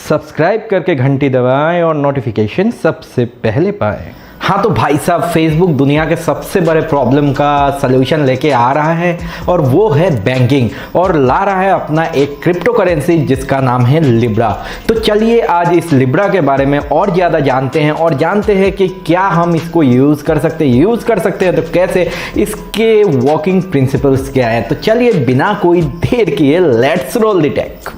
Subscribe करके घंटी दबाएं और नोटिफिकेशन सबसे पहले पाएं। हाँ तो भाई साहब, फेसबुक दुनिया के सबसे बड़े प्रॉब्लम का सलूशन लेके आ रहा है और वो है बैंकिंग, और ला रहा है अपना एक क्रिप्टो करेंसी जिसका नाम है लिब्रा। तो चलिए आज इस लिब्रा के बारे में और ज़्यादा जानते हैं और जानते हैं कि क्या हम इसको यूज़ कर सकते हैं तो कैसे, इसके वर्किंग प्रिंसिपल्स क्या है। तो चलिए बिना कोई देर किए लेट्स रोल द टेक।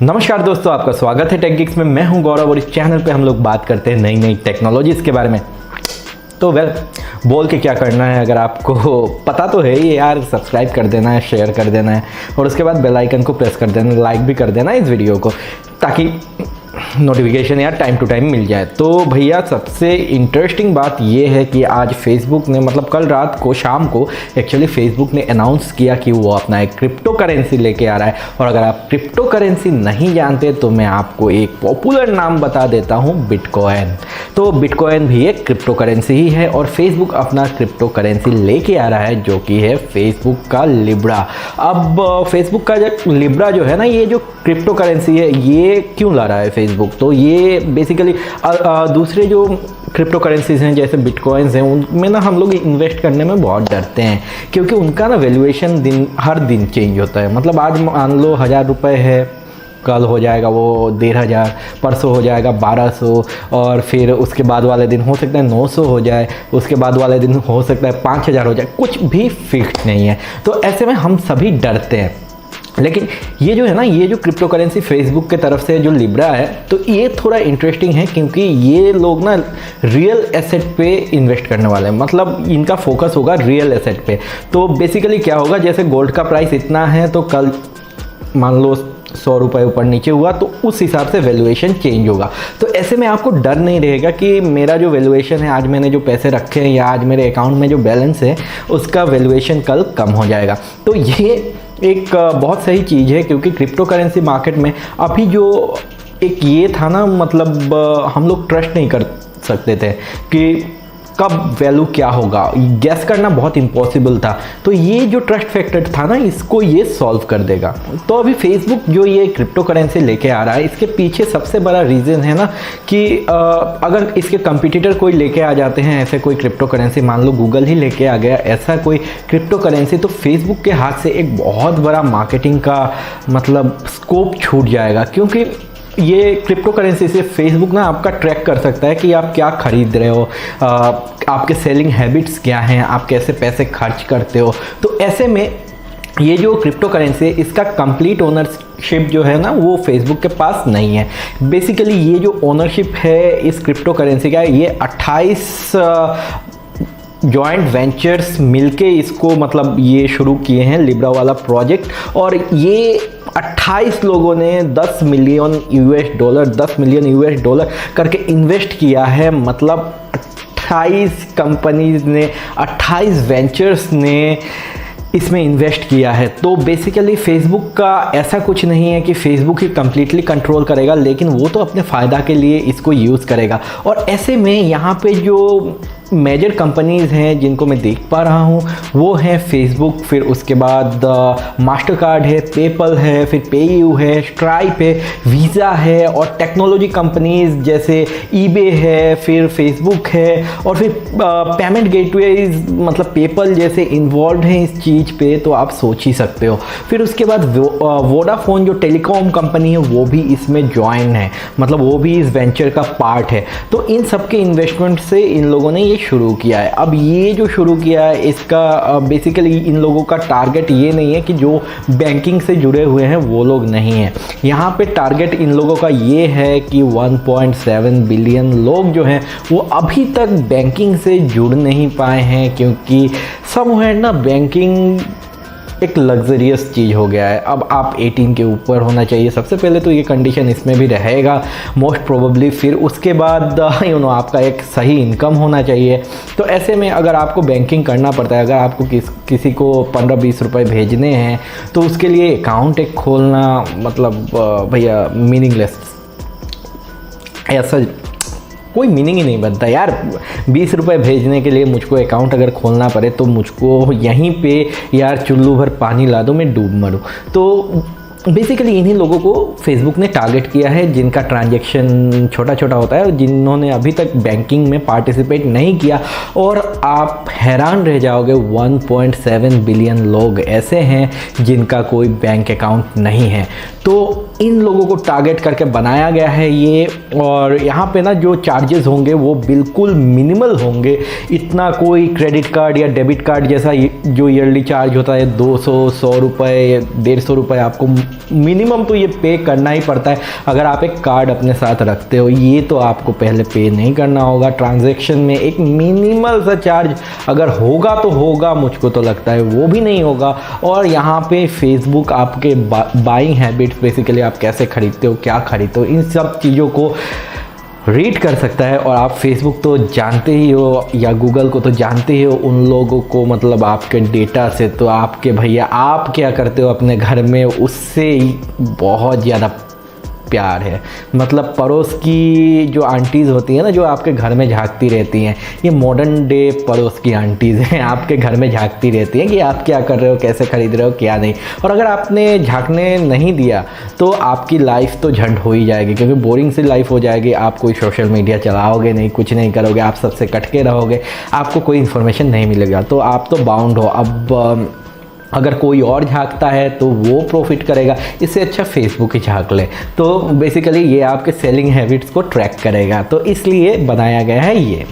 नमस्कार दोस्तों, आपका स्वागत है टेक गिक्स में। मैं हूं गौरव और इस चैनल पे हम लोग बात करते हैं नई नई टेक्नोलॉजीज़ के बारे में। तो बोल के क्या करना है, अगर आपको पता तो है ये यार, सब्सक्राइब कर देना है, शेयर कर देना है और उसके बाद बेल आइकन को प्रेस कर देना, लाइक भी कर देना इस वीडियो को, ताकि नोटिफिकेशन यार टाइम टू टाइम मिल जाए। तो भैया सबसे इंटरेस्टिंग बात ये है कि आज फेसबुक ने, मतलब कल रात को शाम को एक्चुअली फेसबुक ने अनाउंस किया कि वो अपना एक क्रिप्टो करेंसी लेके आ रहा है। और अगर आप क्रिप्टो करेंसी नहीं जानते तो मैं आपको एक पॉपुलर नाम बता देता हूँ, बिटकॉइन। तो बिटकॉइन भी एक क्रिप्टो करेंसी ही है और फेसबुक अपना क्रिप्टो करेंसी लेके आ रहा है जो कि है फेसबुक का लिब्रा। अब फेसबुक का जो लिब्रा जो है ना, ये जो क्रिप्टो करेंसी है, ये क्यों ला रहा है फेसबुक? तो ये बेसिकली दूसरे जो क्रिप्टो करेंसीज हैं जैसे बिटकॉइंस हैं, उनमें ना हम लोग इन्वेस्ट करने में बहुत डरते हैं, क्योंकि उनका ना वैल्यूएशन हर दिन चेंज होता है। मतलब आज मान लो 1000 रुपये है, कल हो जाएगा वो 1500, परसों हो जाएगा 1200, और फिर उसके बाद वाले दिन हो सकता है 900 हो जाए, उसके बाद वाले दिन हो सकता है 5000 हो जाए, कुछ भी फिक्स नहीं है। तो ऐसे में हम सभी डरते हैं। लेकिन ये जो है ना, ये जो क्रिप्टो करेंसी फेसबुक के तरफ से जो लिब्रा है, तो ये थोड़ा इंटरेस्टिंग है क्योंकि ये लोग ना रियल एसेट पे इन्वेस्ट करने वाले हैं। मतलब इनका फोकस होगा रियल एसेट पे। तो बेसिकली क्या होगा, जैसे गोल्ड का प्राइस इतना है तो कल मान लो 100 रुपये ऊपर नीचे हुआ तो उस हिसाब से वैल्यूएशन चेंज होगा। तो ऐसे में आपको डर नहीं रहेगा कि मेरा जो वैल्यूएशन है, आज मैंने जो पैसे रखे हैं या आज मेरे अकाउंट में जो बैलेंस है उसका वैल्यूएशन कल कम हो जाएगा। तो ये एक बहुत सही चीज़ है, क्योंकि क्रिप्टो करेंसी मार्केट में अभी जो एक ये था ना, मतलब हम लोग ट्रस्ट नहीं कर सकते थे कि कब वैल्यू क्या होगा, गैस करना बहुत इम्पॉसिबल था। तो ये जो ट्रस्ट फैक्टर था ना, इसको ये सॉल्व कर देगा। तो अभी फेसबुक जो ये क्रिप्टो करेंसी लेके आ रहा है, इसके पीछे सबसे बड़ा रीज़न है ना कि अगर इसके कंपटीटर कोई लेके आ जाते हैं ऐसे कोई क्रिप्टो करेंसी, मान लो गूगल ही लेके आ गया ऐसा कोई क्रिप्टो करेंसी, तो फेसबुक के हाथ से एक बहुत बड़ा मार्केटिंग का मतलब स्कोप छूट जाएगा। क्योंकि ये क्रिप्टो करेंसी से फेसबुक ना आपका ट्रैक कर सकता है कि आप क्या खरीद रहे हो, आपके सेलिंग हैबिट्स क्या हैं, आप कैसे पैसे खर्च करते हो। तो ऐसे में ये जो क्रिप्टो करेंसी है, इसका कंप्लीट ओनरशिप जो है ना, वो फेसबुक के पास नहीं है। बेसिकली ये जो ओनरशिप है इस क्रिप्टो करेंसी का, ये 28 जॉइंट वेंचर्स मिलके इसको मतलब ये शुरू किए हैं लिब्रा वाला प्रोजेक्ट। और ये 28 लोगों ने 10 मिलियन यूएस डॉलर करके इन्वेस्ट किया है। मतलब 28 कंपनीज ने, 28 वेंचर्स ने इसमें इन्वेस्ट किया है। तो बेसिकली फेसबुक का ऐसा कुछ नहीं है कि फेसबुक ही कम्प्लीटली कंट्रोल करेगा, लेकिन वो तो अपने फ़ायदा के लिए इसको यूज़ करेगा। और ऐसे में यहाँ पे जो मेजर कंपनीज़ हैं जिनको मैं देख पा रहा हूँ वो है फेसबुक, फिर उसके बाद मास्टर कार्ड है, पेपल है, फिर पेयू है, स्ट्राइप है, वीज़ा है, और टेक्नोलॉजी कंपनीज़ जैसे ईबे है, फिर फेसबुक है, और फिर पेमेंट गेटवेज मतलब पेपल जैसे इन्वॉल्व हैं इस चीज़ पे। तो आप सोच ही सकते हो। फिर उसके बाद वोडाफोन जो टेलीकॉम कंपनी है वो भी इसमें ज्वाइन है, मतलब वो भी इस वेंचर का पार्ट है। तो इन सब के इन्वेस्टमेंट से इन लोगों ने ये शुरू किया है। अब ये जो शुरू किया है इसका बेसिकली इन लोगों का टारगेट ये नहीं है कि जो बैंकिंग से जुड़े हुए हैं वो लोग नहीं हैं। यहाँ पे टारगेट इन लोगों का ये है कि 1.7 बिलियन लोग जो हैं वो अभी तक बैंकिंग से जुड़ नहीं पाए हैं, क्योंकि समवेयर ना बैंकिंग एक लग्जरियस चीज़ हो गया है। अब आप 18 के ऊपर होना चाहिए, सबसे पहले तो ये कंडीशन इसमें भी रहेगा मोस्ट प्रोबेबली। फिर उसके बाद आपका एक सही इनकम होना चाहिए। तो ऐसे में अगर आपको बैंकिंग करना पड़ता है, अगर आपको किसी को 15-20 रुपये भेजने हैं तो उसके लिए अकाउंट एक खोलना मतलब भैया मीनिंगलेस ऐसा कोई मीनिंग ही नहीं बनता यार। 20 रुपये भेजने के लिए मुझको अकाउंट अगर खोलना पड़े तो मुझको यहीं पे यार चुल्लू भर पानी ला दो, मैं डूब मरूँ। तो बेसिकली इन्हीं लोगों को फेसबुक ने टारगेट किया है जिनका ट्रांजैक्शन छोटा छोटा होता है और जिन्होंने अभी तक बैंकिंग में पार्टिसिपेट नहीं किया। और आप हैरान रह जाओगे, 1.7 बिलियन लोग ऐसे हैं जिनका कोई बैंक अकाउंट नहीं है। तो इन लोगों को टारगेट करके बनाया गया है ये। और यहाँ पे ना जो चार्जेस होंगे वो बिल्कुल मिनिमल होंगे। इतना कोई क्रेडिट कार्ड या डेबिट कार्ड जैसा जो ईयरली चार्ज होता है 200, 100 रुपये, 150 रुपये आपको मिनिमम तो ये पे करना ही पड़ता है अगर आप एक कार्ड अपने साथ रखते हो। ये तो आपको पहले पे नहीं करना होगा। ट्रांजैक्शन में एक मिनिमल सा चार्ज अगर होगा तो होगा, मुझको तो लगता है वो भी नहीं होगा। और यहाँ पे फेसबुक आपके बाइंग हैबिट्स, बेसिकली आप कैसे खरीदते हो, क्या खरीदते हो, इन सब चीज़ों को रीड कर सकता है। और आप फेसबुक तो जानते ही हो या गूगल को तो जानते ही हो, उन लोगों को मतलब आपके डेटा से तो आपके भैया आप क्या करते हो अपने घर में उससे बहुत ज़्यादा प्यार है। मतलब पड़ोस की जो आंटीज़ होती हैं ना, जो आपके घर में झांकती रहती हैं, ये मॉडर्न डे पड़ोस की आंटीज़ हैं, आपके घर में झांकती रहती हैं कि आप क्या कर रहे हो, कैसे खरीद रहे हो, क्या नहीं। और अगर आपने झांकने नहीं दिया तो आपकी लाइफ तो झंड हो ही जाएगी, क्योंकि बोरिंग सी लाइफ हो जाएगी। आप कोई सोशल मीडिया चलाओगे नहीं, कुछ नहीं करोगे, आप सबसे कट के रहोगे, आपको कोई इन्फॉर्मेशन नहीं मिलेगा, तो आप तो बाउंड हो। अब अगर कोई और झांकता है तो वो प्रॉफिट करेगा, इससे अच्छा फेसबुक ही झांक ले। तो बेसिकली ये आपके सेलिंग हैबिट्स को ट्रैक करेगा, तो इसलिए बनाया गया है ये।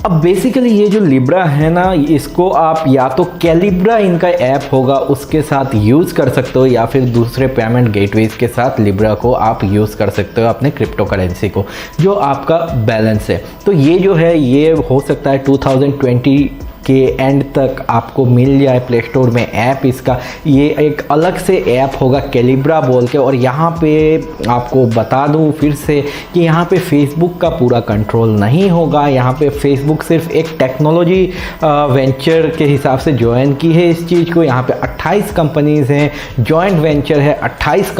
अब बेसिकली ये जो लिब्रा है ना, इसको आप या तो कैलिब्रा इनका ऐप होगा उसके साथ यूज़ कर सकते हो, या फिर दूसरे पेमेंट गेटवेज के साथ लिब्रा को आप यूज़ कर सकते हो अपने क्रिप्टो करेंसी को, जो आपका बैलेंस है। तो ये जो है ये हो सकता है 2020 के एंड तक आपको मिल जाए प्ले स्टोर में ऐप इसका। ये एक अलग से ऐप होगा कैलिब्रा बोल के। और यहाँ पे आपको बता दूँ फिर से कि यहाँ पे फेसबुक का पूरा कंट्रोल नहीं होगा। यहाँ पे फेसबुक सिर्फ एक टेक्नोलॉजी वेंचर के हिसाब से ज्वाइन की है इस चीज़ को। यहाँ पे 28 कंपनीज़ हैं, जॉइंट वेंचर है 28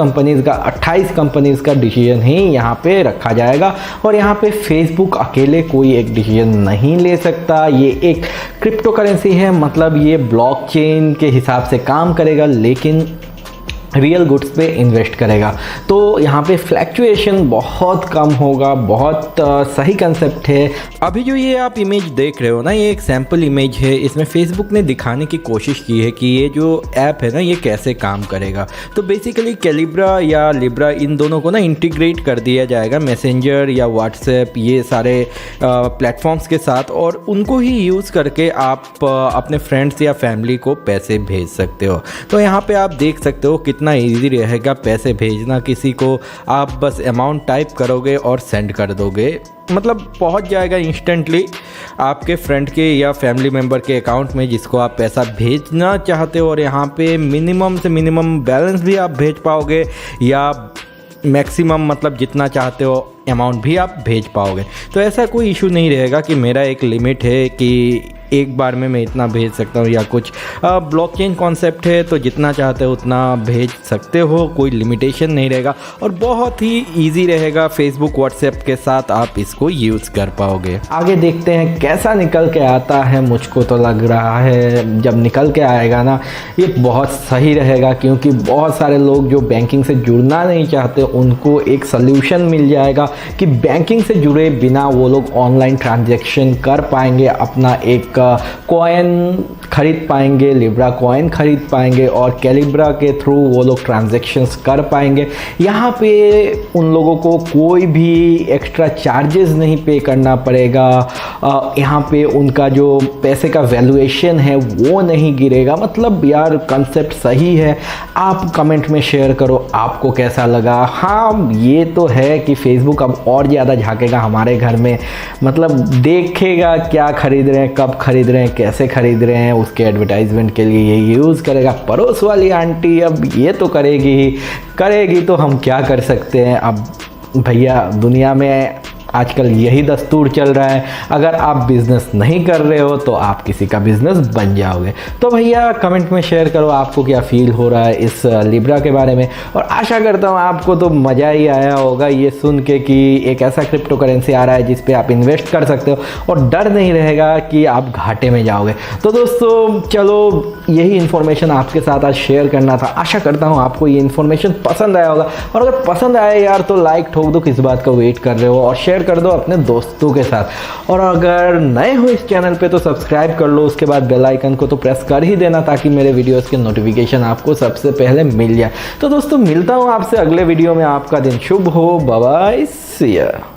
कंपनीज़ का डिसीजन ही यहाँ पे रखा जाएगा। और यहाँ पे फेसबुक अकेले कोई एक डिसीजन नहीं ले सकता। ये एक क्रिप्टो करेंसी है, मतलब ये ब्लॉकचेन के हिसाब से काम करेगा, लेकिन रियल गुड्स पे इन्वेस्ट करेगा। तो यहाँ पे फ्लैक्चुएशन बहुत कम होगा। बहुत सही कंसेप्ट है। अभी जो ये आप इमेज देख रहे हो ना, ये एक सैम्पल इमेज है। इसमें फेसबुक ने दिखाने की कोशिश की है कि ये जो ऐप है ना ये कैसे काम करेगा। तो बेसिकली कैलिब्रा या लिब्रा इन दोनों को ना इंटीग्रेट कर दिया जाएगा मैसेंजर या व्हाट्सएप, ये सारे प्लेटफॉर्म्स के साथ, और उनको ही यूज़ करके आप अपने फ्रेंड्स या फैमिली को पैसे भेज सकते हो। तो यहाँ पे आप देख सकते हो कितना ईजी रहेगा पैसे भेजना किसी को। आप बस अमाउंट टाइप करोगे और सेंड कर दोगे, मतलब पहुंच जाएगा इंस्टेंटली आपके फ्रेंड के या फैमिली मेम्बर के अकाउंट में जिसको आप पैसा भेजना चाहते हो। और यहाँ पे मिनिमम से मिनिमम बैलेंस भी आप भेज पाओगे, या मैक्सिमम मतलब जितना चाहते हो अमाउंट भी आप भेज पाओगे। तो ऐसा कोई इशू नहीं रहेगा कि मेरा एक लिमिट है कि एक बार में मैं इतना भेज सकता हूँ या कुछ। ब्लॉकचेन कॉन्सेप्ट है तो जितना चाहते हो उतना भेज सकते हो, कोई लिमिटेशन नहीं रहेगा और बहुत ही इजी रहेगा। फेसबुक व्हाट्सएप के साथ आप इसको यूज़ कर पाओगे। आगे देखते हैं कैसा निकल के आता है। मुझको तो लग रहा है जब निकल के आएगा ना ये बहुत सही रहेगा, क्योंकि बहुत सारे लोग जो बैंकिंग से जुड़ना नहीं चाहते उनको एक सल्यूशन मिल जाएगा कि बैंकिंग से जुड़े बिना वो लोग ऑनलाइन ट्रांजैक्शन कर पाएंगे, अपना एक कॉइन खरीद पाएंगे, लिब्रा कॉइन खरीद पाएंगे और कैलिब्रा के थ्रू वो लोग ट्रांजैक्शंस कर पाएंगे। यहाँ पे उन लोगों को कोई भी एक्स्ट्रा चार्जेस नहीं पे करना पड़ेगा। यहाँ पे उनका जो पैसे का वैल्यूएशन है वो नहीं गिरेगा। मतलब यार कंसेप्ट सही है। आप कमेंट में शेयर करो आपको कैसा लगा। हाँ ये तो है कि फेसबुक अब और ज़्यादा झांकेगा हमारे घर में, मतलब देखेगा क्या खरीद रहे हैं, कब खरीद रहे हैं, कैसे खरीद रहे हैं, उसके एडवर्टाइजमेंट के लिए ये यूज़ करेगा। पड़ोस वाली आंटी अब ये तो करेगी तो हम क्या कर सकते हैं। अब भैया दुनिया में आजकल यही दस्तूर चल रहा है। अगर आप बिजनेस नहीं कर रहे हो तो आप किसी का बिजनेस बन जाओगे। तो भैया कमेंट में शेयर करो आपको क्या फील हो रहा है इस लिब्रा के बारे में, और आशा करता हूँ आपको तो मज़ा ही आया होगा ये सुन के कि एक ऐसा क्रिप्टो करेंसी आ रहा है जिस पे आप इन्वेस्ट कर सकते हो और डर नहीं रहेगा कि आप घाटे में जाओगे। तो दोस्तों चलो यही इन्फॉर्मेशन आपके साथ आज शेयर करना था। आशा करता हूँ आपको ये इन्फॉर्मेशन पसंद आया होगा, और अगर पसंद आया यार तो लाइक ठोक दो, किस बात का वेट कर रहे हो, और शेयर कर दो अपने दोस्तों के साथ। और अगर नए हो इस चैनल पे तो सब्सक्राइब कर लो, उसके बाद बेल आइकन को तो प्रेस कर ही देना ताकि मेरे वीडियोस के नोटिफिकेशन आपको सबसे पहले मिल जाए। तो दोस्तों मिलता हूँ आपसे अगले वीडियो में। आपका दिन शुभ हो। Bye bye, see you.